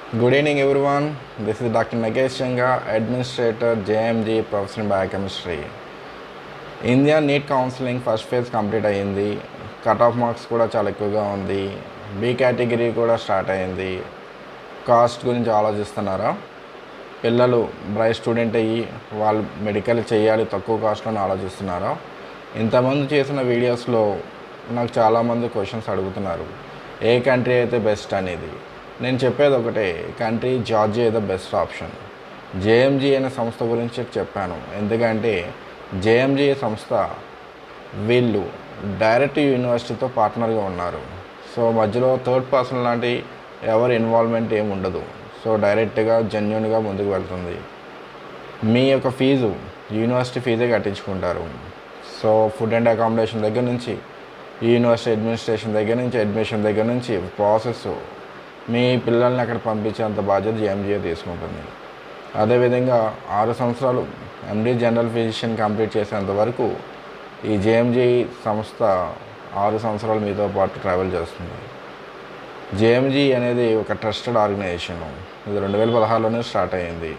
Good evening, everyone. This is Dr. Nagesh Changa, Administrator, JMG, Professor in Biochemistry. India NEET counselling first phase complete అయ్యింది. Cut off marks కూడా చాలా ఎక్కువగా ఉంది. B category కూడా start అయ్యింది. Cost గురించి ఆలోచిస్తున్నారా? పిల్లలు బ్రైట్ స్టూడెంట్ అయ్యి వాళ్ళు మెడికల్ చేయాలి తక్కువ కాస్ట్లోనే ఆలోచిస్తున్నారా? ఇంతమంది చేసిన వీడియోస్లో నాకు చాలామంది క్వశ్చన్స్ అడుగుతున్నారు, ఏ కంట్రీ అయితే బెస్ట్ అనేది. నేను చెప్పేది ఒకటే, country Georgia the best option. JMG అనే సంస్థ గురించి చెప్పాను, ఎందుకంటే జేఎంజీ సంస్థ వీళ్ళు డైరెక్ట్ యూనివర్సిటీతో పార్ట్నర్గా ఉన్నారు. సో మధ్యలో థర్డ్ పర్సన్ లాంటి ఎవరి ఇన్వాల్వ్మెంట్ ఏమి ఉండదు. సో డైరెక్ట్గా జెన్యున్గా ముందుకు వెళ్తుంది. మీ యొక్క ఫీజు యూనివర్సిటీ ఫీజే కట్టించుకుంటారు. సో ఫుడ్ అండ్ అకామిడేషన్ దగ్గర నుంచి, యూనివర్సిటీ అడ్మినిస్ట్రేషన్ దగ్గర నుంచి, అడ్మిషన్ దగ్గర నుంచి ప్రాసెస్, మీ పిల్లల్ని అక్కడ పంపించేంత బాధ్యత జేఎంజీఏ తీసుకుంటుంది. అదేవిధంగా 6 సంవత్సరాలు ఎండీ జనరల్ ఫిజిషియన్ కంప్లీట్ చేసేంత వరకు ఈ జేఎంజీ సంస్థ 6 సంవత్సరాలు మీతో పాటు ట్రావెల్ చేస్తుంది. జేఎంజీ అనేది ఒక ట్రస్టెడ్ ఆర్గనైజేషన్. ఇది 2016లోనే స్టార్ట్ అయ్యింది.